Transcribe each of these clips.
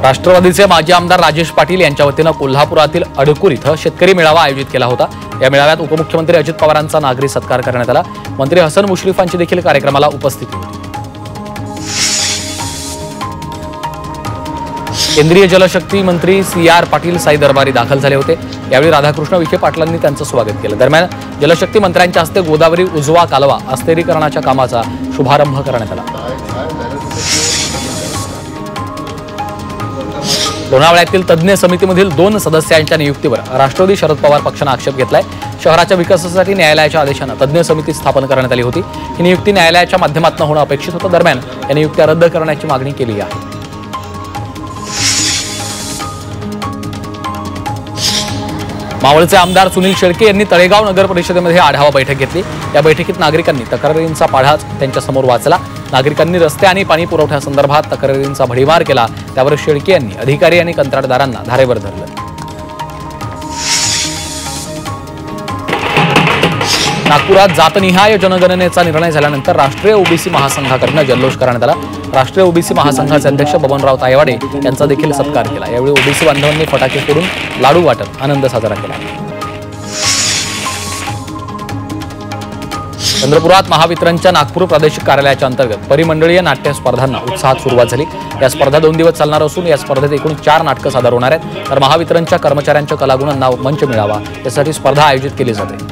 राष्ट्रवादीचे माजी आमदार राजेश पाटील यांच्या वतीनं कोल्हापुरातील अडकूर इथं शेतकरी मेळावा आयोजित केला होता। या मेळाव्यात उपमुख्यमंत्री अजित पवारांचा नागरी सत्कार करण्यात आला। मंत्री हसन मुश्रीफांची देखील कार्यक्रमाला उपस्थिती होती। केंद्रीय जलशक्ती मंत्री CR पाटील साई दरबारी दाखल झाले होते। यावेळी राधाकृष्ण विखे पाटलांनी त्यांचं स्वागत केलं। दरम्यान जलशक्ती मंत्र्यांच्या हस्ते गोदावरी उजवा कालवा अस्थिरीकरणाच्या कामाचा शुभारंभ करण्यात आला। लोणावळ्यातील तज्ञ समितीमधील 2 सदस्यांच्या नियुक्तीवर राष्ट्रवादी शरद पवार पक्षाने आक्षेप घेतलाय। शहराच्या विकासासाठी न्यायालयाच्या आदेशाने तज्ञ समिती स्थापन करण्यात आली होती। ही नियुक्ती न्यायालयाच्या माध्यमातून होणं अपेक्षित होतं। दरम्यान या नियुक्त्या रद्द करण्याची मागणी केली आहे। मावळचे आमदार सुनील शेळके यांनी तळेगाव नगर परिषदेमध्ये आढावा बैठक घेतली। या बैठकीत नागरिकांनी तक्रारींचा पाढा त्यांच्या समोर वाचला। नागरिकांनी रस्ते आणि पाणी पुरवठ्यासंदर्भात तक्रारींचा भडीमार केला। त्यावर शेळके यांनी अधिकारी आणि कंत्राटदारांना धारेवर धरलं। नागपुरात जातनिहाय जनगणनेचा निर्णय झाल्यानंतर राष्ट्रीय ओबीसी महासंघाकडून जल्लोष करण्यात आला। राष्ट्रीय ओबीसी महासंघाचे अध्यक्ष बबनराव तायवाडे यांचा देखील सत्कार केला। यावेळी ओबीसी बांधवांनी फटाके फोडून लाडू वाटत आनंद साजरा केला। चंद्रपुरात महावितरणच्या नागपूर प्रादेशिक कार्यालयाच्या अंतर्गत परिमंडळीय नाट्य स्पर्धांना उत्साहात सुरुवात झाली। या स्पर्धा 2 दिवस चालणार असून या स्पर्धेत एकूण 4 नाटकं सादर होणार आहेत। तर महावितरणच्या कर्मचाऱ्यांच्या कलागुणांना मंच मिळावा यासाठी स्पर्धा आयोजित केली जाते।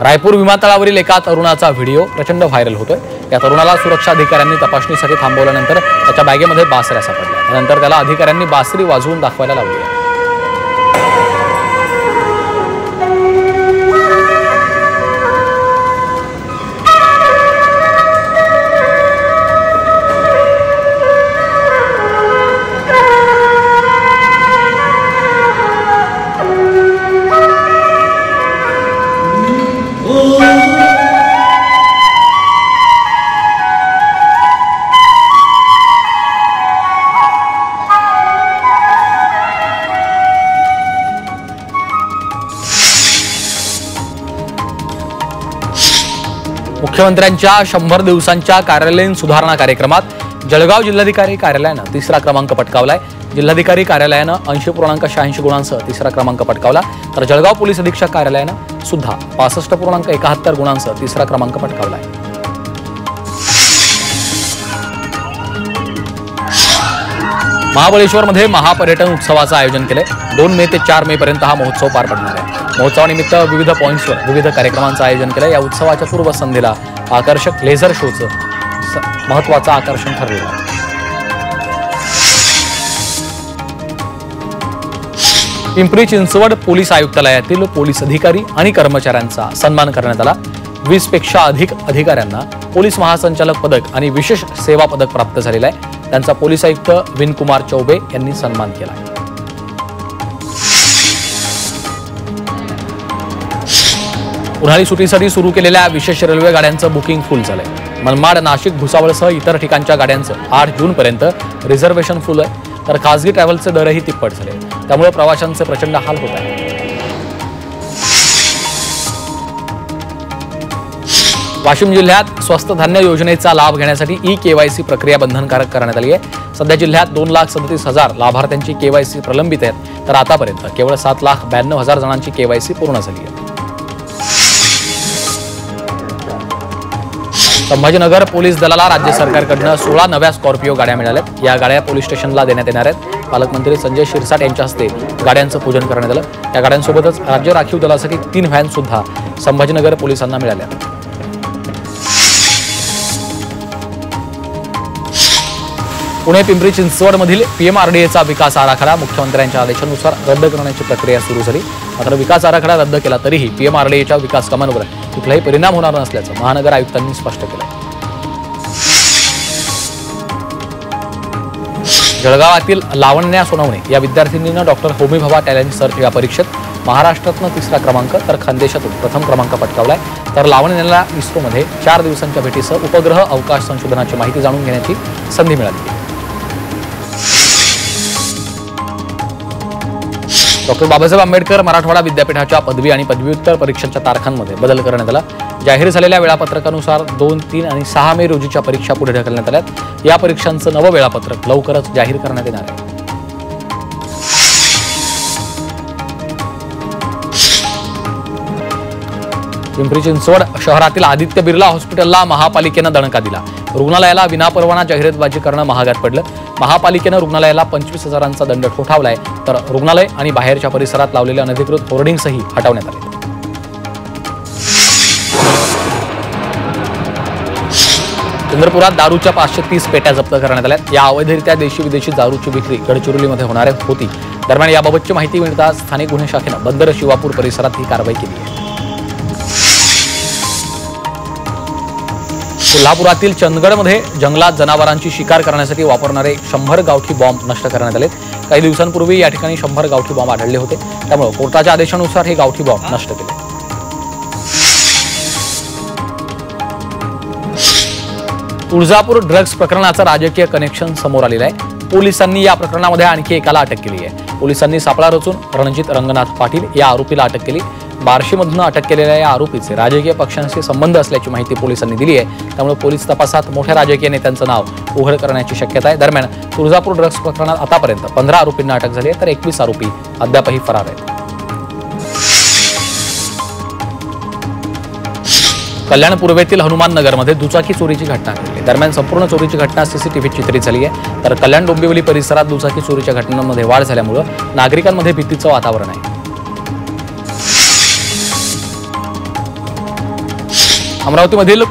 रायपूर विमानतळावरील एका तरुणाचा व्हिडिओ प्रचंड व्हायरल होतोय। या तरुणाला सुरक्षा अधिकाऱ्यांनी तपासणीसाठी थांबवल्यानंतर त्याच्या बॅगेमध्ये बासऱ्या सापडल्या। त्यानंतर त्याला अधिकाऱ्यांनी बासरी वाजवून दाखवायला लावली। मुख्यमंत्र्यांच्या 100 दिवसांच्या कार्यालयीन सुधारणा कार्यक्रमात जळगाव जिल्हाधिकारी कार्यालयानं 3रा क्रमांक पटकावलाय। जिल्हाधिकारी कार्यालयानं 80.86 गुणांसह 3रा क्रमांक पटकावला। तर जळगाव पोलीस अधीक्षक कार्यालयानं सुद्धा 65.71 गुणांसह 3रा क्रमांक पटकावलाय। महाबळेश्वरमध्ये महापर्यटन उत्सवाचं आयोजन केलंय। 2 मे ते 4 मे पर्यंत हा महोत्सव पार पडणार आहे। महोत्सवानिमित्त विविध पॉइंट्सवर विविध कार्यक्रमांचं आयोजन केलंय। या उत्सवाच्या पूर्वसंध्येला आकर्षक लेझर शोचं महत्त्वाचं आकर्षण ठरलेलं आहे। पिंपरी चिंचवड पोलीस आयुक्तालयातील पोलीस अधिकारी आणि कर्मचाऱ्यांचा सन्मान करण्यात आला। 20 पेक्षा अधिक अधिकाऱ्यांना पोलीस महासंचालक पदक आणि विशेष सेवा पदक प्राप्त झालेलं आहे। त्यांचा पोलीस आयुक्त विनकुमार चौबे यांनी सन्मान केला आहे। उन्हाळी सुट्टीसाठी सुरू केलेल्या विशेष रेल्वे गाड्यांचं बुकिंग फुल झालंय। मनमाड, नाशिक, भुसावळसह इतर ठिकाणच्या गाड्यांचं 8 जूनपर्यंत रिझर्वेशन फुल आहे। तर खासगी ट्रॅव्हलचे दरही तिप्पट झाले। त्यामुळे प्रवाशांचे प्रचंड हाल होत आहेत। वाशिम जिल्ह्यात स्वस्त धान्य योजनेचा लाभ घेण्यासाठी ई-KYC प्रक्रिया बंधनकारक करण्यात आली आहे। सध्या जिल्ह्यात 2,37,000 लाभार्थ्यांची KYC प्रलंबित आहेत। तर आतापर्यंत केवळ 7,92,000 जणांची KYC पूर्ण झाली आहे। संभाजीनगर पोलीस दलाला राज्य सरकारकडून 16 नव्या स्कॉर्पिओ गाड्या मिळाल्यात। या गाड्या पोलीस स्टेशनला देण्यात येणार आहेत। पालकमंत्री संजय शिरसाट यांच्या हस्ते गाड्यांचं पूजन करण्यात आलं। या गाड्यांसोबतच राज्य राखीव दलासाठी 3 व्हॅन सुद्धा संभाजीनगर पोलिसांना मिळाल्या। पुणे पिंपरी चिंचवडमधील PMRDAचा विकास आराखडा मुख्यमंत्र्यांच्या आदेशानुसार रद्द करण्याची प्रक्रिया सुरू झाली। मात्र विकास आराखडा रद्द केला तरीही PMRDAच्या विकास कामांवर कुठलाही परिणाम होणार नसल्याचं महानगर आयुक्तांनी स्पष्ट केलं। जळगावातील लावण्या सोनवणे या विद्यार्थिनीनं doctor Homi Bhabha talent search या परीक्षेत महाराष्ट्रातनं 3रा क्रमांक तर खानदेशातून प्रथम क्रमांक पटकावलाय। तर लावण्याला इस्रोमध्ये 4 दिवसांच्या भेटीसह उपग्रह अवकाश संशोधनाची माहिती जाणून घेण्याची संधी मिळाली। डॉक्टर बाबासाहेब आंबेडकर मराठवाडा विद्यापीठाच्या पदवी आणि पदव्युत्तर परीक्षांच्या तारखांमध्ये बदल करण्यात आला। जाहीर झालेल्या वेळापत्रकानुसार 2, 3 आणि 6 मे रोजीच्या परीक्षा पुढे ढकलण्यात आल्यात। या परीक्षांचं नवं वेळापत्रक लवकरच जाहीर करण्यात येणार आहे। पिंपरी चिंचवड शहरातील आदित्य बिर्ला हॉस्पिटलला महापालिकेनं दणका दिला। रुग्णालयाला विनापरवाना जाहिरातबाजी करणं महागात पडलं। महापालिकेनं रुग्णालयाला 25,000चा दंड ठोठावलाय, तर रुग्णालय आणि बाहेरच्या परिसरात लावलेले अनधिकृत होर्डिंग्सही हटवण्यात आले। चंद्रपुरात दारूच्या 530 पेट्या जप्त करण्यात आल्या। या अवैधरित्या देशी विदेशी दारूची विक्री गडचिरोलीमध्ये होणार होती। दरम्यान याबाबतची माहिती मिळताच स्थानिक गुन्हे शाखेनं बंदर शिवापूर परिसरात ही कारवाई केली आहे। कोल्हापुरातील चंदगडमध्ये जंगलात जनावरांची शिकार करण्यासाठी वापरणारे 100 गावठी बॉम्ब नष्ट करण्यात आले। काही दिवसांपूर्वी या ठिकाणी 100 गावठी बॉम्ब आढळले होते, त्यामुळे कोर्टाच्या आदेशानुसार हे गावठी बॉम्ब नष्ट केले। तुळजापूर ड्रग्ज प्रकरणाचं राजकीय कनेक्शन समोर आलेलं आहे। पोलिसांनी या प्रकरणामध्ये आणखी एकाला अटक केली आहे। पोलिसांनी सापळा रचून रणजित रंगनाथ पाटील या आरोपीला अटक केली। बार्शीमधून अटक केलेल्या या आरोपीचे राजकीय पक्षांशी संबंध असल्याची माहिती पोलिसांनी दिली आहे, त्यामुळे पोलीस तपासात मोठ्या राजकीय नेत्यांचं नाव उघड करण्याची शक्यता आहे। दरम्यान तुळजापूर ड्रग्ज प्रकरणात आतापर्यंत 15 आरोपींना अटक झाली आहे, तर 21 आरोपी अद्यापही फरार आहेत। कल्याण पूर्वेतील हनुमान नगरमध्ये दुचाकी चोरीची घटना घडली। दरम्यान संपूर्ण चोरीची घटना सीसीटीव्हीत चित्रित झाली आहे, तर कल्याण डोंबिवली परिसरात दुचाकी चोरीच्या घटनांमध्ये वाढ झाल्यामुळे नागरिकांमध्ये भीतीचं वातावरण आहे। अमरावतीमधील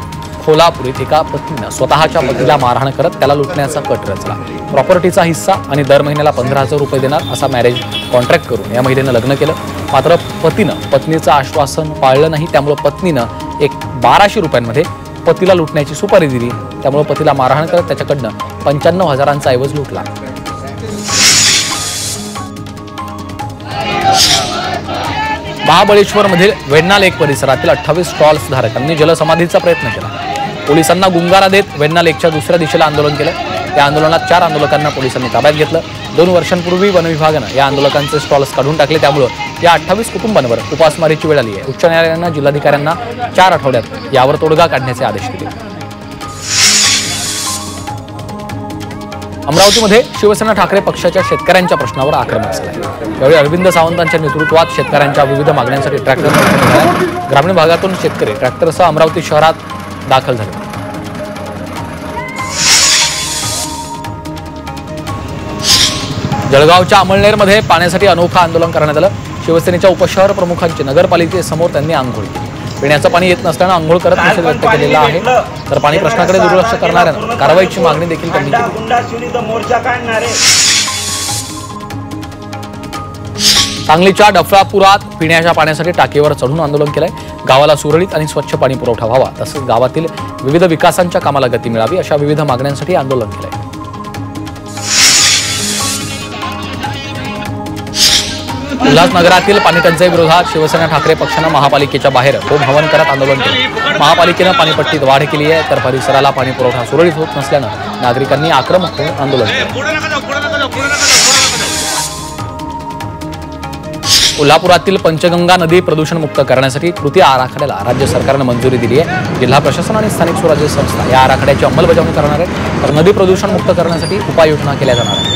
खोलापुरीत एका पत्नीनं स्वतःच्या पतीला मारहाण करत त्याला लुटण्याचा कट रचला। प्रॉपर्टीचा हिस्सा आणि दर महिन्याला 15,000 रुपये देणार असा मॅरेज कॉन्ट्रॅक्ट करून या महिलेनं लग्न केलं। मात्र पतीनं पत्नीचं आश्वासन पाळलं नाही, त्यामुळे पत्नीनं 1200 रुपयांमध्ये पतीला लुटण्याची सुपारी दिली। त्यामुळे पतीला मारहाण करत त्याच्याकडनं 95,000चा ऐवज लुटला। महाबळेश्वरमधील वेण्णा लेक परिसरातील 28 स्टॉल्स धारकांनी जलसमाधीचा प्रयत्न केला। पोलिसांना गुंगारा देत वेण्णा लेकच्या दुसऱ्या दिशेला आंदोलन केलं। या आंदोलनात 4 आंदोलकांना पोलिसांनी ताब्यात घेतलं। 2 वर्षांपूर्वी वन विभागानं या आंदोलकांचे स्टॉल्स काढून टाकले, त्यामुळे या 28 कुटुंबांवर उपासमारीची वेळ आली आहे। उच्च न्यायालयानं जिल्हाधिकाऱ्यांना 4 आठवड्यात यावर तोडगा काढण्याचे आदेश दिले। अमरावतीमध्ये शिवसेना ठाकरे पक्षाच्या शेतकऱ्यांच्या प्रश्नावर आक्रमक झाला। यावेळी अरविंद सावंतांच्या नेतृत्वात शेतकऱ्यांच्या विविध मागण्यांसाठी ट्रॅक्टर ग्रामीण भागातून शेतकरी ट्रॅक्टरसह अमरावती शहरात दाखल झाले। जळगावच्या अमळनेरमध्ये पाण्यासाठी अनोखं आंदोलन करण्यात आलं। शिवसेनेच्या उपशहर प्रमुखांची नगरपालिकेसमोर त्यांनी आंघोळ केली। पिण्याचं पाणी येत नसल्यानं आंघोळ करत निषेध व्यक्त केलेला आहे, तर पाणी प्रश्नाकडे दुर्लक्ष करणाऱ्यांना कारवाईची मागणी देखील त्यांनी केली। सांगलीच्या डफळापुरात पिण्याच्या पाण्यासाठी टाकीवर चढून आंदोलन केलंय। गावाला सुरळीत आणि स्वच्छ पाणी पुरवठा व्हावा, तसंच गावातील विविध विकासांच्या कामाला गती मिळावी अशा विविध मागण्यांसाठी आंदोलन केलंय। उल्हासनगरातील पाणी टंचाई विरोधात शिवसेना ठाकरे पक्षानं महापालिकेच्या बाहेर होम हवन करत आंदोलन केलं। महापालिकेनं पाणीपट्टीत वाढ केली आहे, तर परिसराला पाणी पुरवठा सुरळीत होत नसल्यानं नागरिकांनी आक्रमक होऊन आंदोलन केलं। कोल्हापुरातील पंचगंगा नदी प्रदूषणमुक्त करण्यासाठी कृती आराखड्याला राज्य सरकारनं मंजुरी दिली आहे। जिल्हा प्रशासन आणि स्थानिक स्वराज्य संस्था या आराखड्याची अंमलबजावणी करणार आहेत, तर नदी प्रदूषणमुक्त करण्यासाठी उपाययोजना केल्या जाणार आहेत।